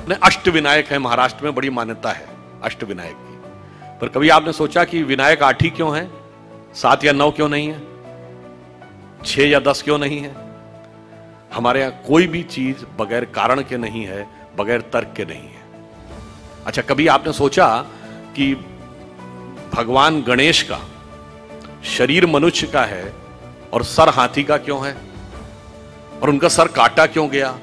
अपने अष्टविनायक हैं, महाराष्ट्र में बड़ी मान्यता है अष्टविनायक की। पर कभी आपने सोचा कि विनायक 8 ही क्यों हैं? 7 या 9 क्यों नहीं है? 6 या 10 क्यों नहीं है? हमारे यहां कोई भी चीज बगैर कारण के नहीं है, बगैर तर्क के नहीं है। अच्छा, कभी आपने सोचा कि भगवान गणेश का शरीर मनुष्य का है और सर हाथी का क्यों है? और उनका सर काटा क्यों गया?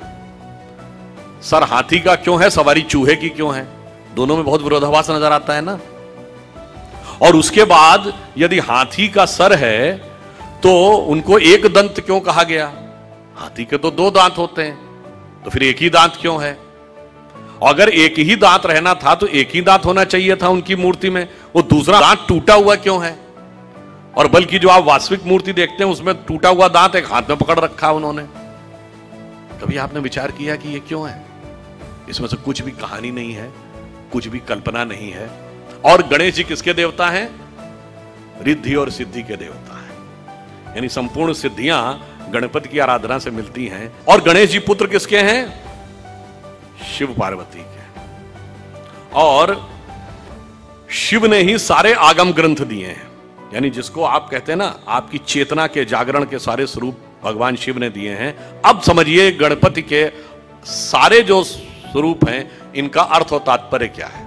सर हाथी का क्यों है, सवारी चूहे की क्यों है? दोनों में बहुत विरोधाभास नजर आता है ना। और उसके बाद यदि हाथी का सर है तो उनको एक दंत क्यों कहा गया? हाथी के तो 2 दांत होते हैं, तो फिर एक ही दांत क्यों है? और अगर एक ही दांत रहना था तो एक ही दांत होना चाहिए था उनकी मूर्ति में, वो दूसरा दांत टूटा हुआ क्यों है? और बल्कि जो आप वास्तविक मूर्ति देखते हैं उसमें टूटा हुआ दांत एक हाथ में पकड़ रखा उन्होंने। कभी आपने विचार किया कि ये क्यों है? इसमें से कुछ भी कहानी नहीं है, कुछ भी कल्पना नहीं है। और गणेश जी किसके देवता हैं? रिद्धि और सिद्धि के देवता हैं, यानी संपूर्ण सिद्धियां गणपति की आराधना से मिलती हैं। और गणेश जी पुत्र किसके हैं? शिव पार्वती के। और शिव ने ही सारे आगम ग्रंथ दिए हैं, यानी जिसको आप कहते हैं ना, आपकी चेतना के जागरण के सारे स्वरूप भगवान शिव ने दिए हैं। अब समझिए गणपति के सारे जो स्वरूप हैं इनका अर्थ और तात्पर्य क्या है।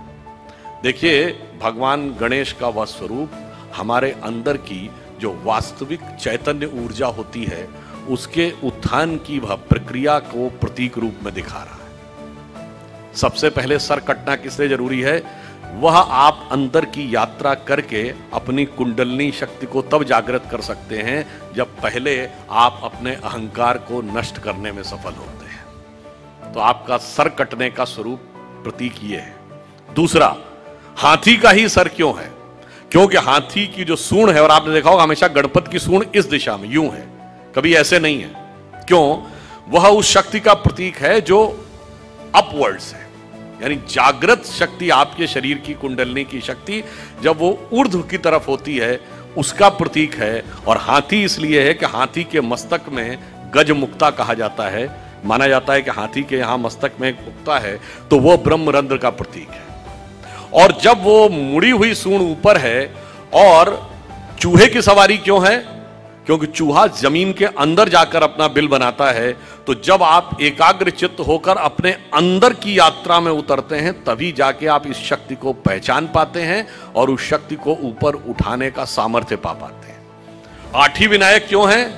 देखिए, भगवान गणेश का वह स्वरूप हमारे अंदर की जो वास्तविक चैतन्य ऊर्जा होती है उसके उत्थान की वह प्रक्रिया को प्रतीक रूप में दिखा रहा है। सबसे पहले सर कटना किस लिए जरूरी है? वह आप अंदर की यात्रा करके अपनी कुंडलनी शक्ति को तब जागृत कर सकते हैं जब पहले आप अपने अहंकार को नष्ट करने में सफल होते हैं। तो आपका सर कटने का स्वरूप प्रतीक ये है। दूसरा, हाथी का ही सर क्यों है? क्योंकि हाथी की जो सूंड है, और आपने देखा होगा हमेशा गणपति की सूंड इस दिशा में यूं है, कभी ऐसे नहीं है। क्यों? वह उस शक्ति का प्रतीक है जो अपवर्ड्स है, यानी जागृत शक्ति, आपके शरीर की कुंडलनी की शक्ति जब वो ऊर्ध्व की तरफ होती है उसका प्रतीक है। और हाथी इसलिए है कि हाथी के मस्तक में गज मुक्ता कहा जाता है। माना जाता है कि हाथी के यहां मस्तक में एक मुक्ता है तो वो ब्रह्मरंध्र का प्रतीक है। और जब वो मुड़ी हुई सूंड ऊपर है, और चूहे की सवारी क्यों है? क्योंकि चूहा जमीन के अंदर जाकर अपना बिल बनाता है। तो जब आप एकाग्र चित्त होकर अपने अंदर की यात्रा में उतरते हैं तभी जाके आप इस शक्ति को पहचान पाते हैं और उस शक्ति को ऊपर उठाने का सामर्थ्य पा पाते हैं। 8 ही विनायक क्यों हैं?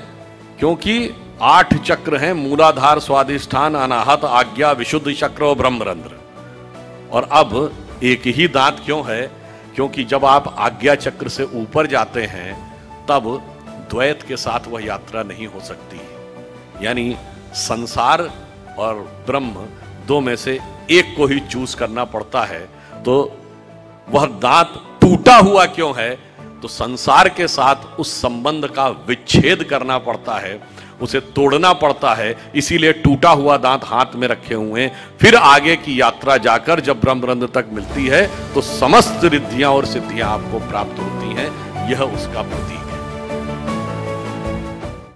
क्योंकि 8 चक्र हैं, मूलाधार, स्वाधिष्ठान, अनाहत, आज्ञा, विशुद्ध चक्र और ब्रह्मरंध्र। और अब एक ही दांत क्यों है? क्योंकि जब आप आज्ञा चक्र से ऊपर जाते हैं तब द्वैत के साथ वह यात्रा नहीं हो सकती, यानी संसार और ब्रह्म 2 में से एक को ही चूज करना पड़ता है। तो वह दांत टूटा हुआ क्यों है? तो संसार के साथ उस संबंध का विच्छेद करना पड़ता है, उसे तोड़ना पड़ता है। इसीलिए टूटा हुआ दांत हाथ में रखे हुए हैं। फिर आगे की यात्रा जाकर जब ब्रह्मरंध्र तक मिलती है तो समस्त रिद्धियां और सिद्धियां आपको प्राप्त होती हैं। यह उसका प्रतीक है।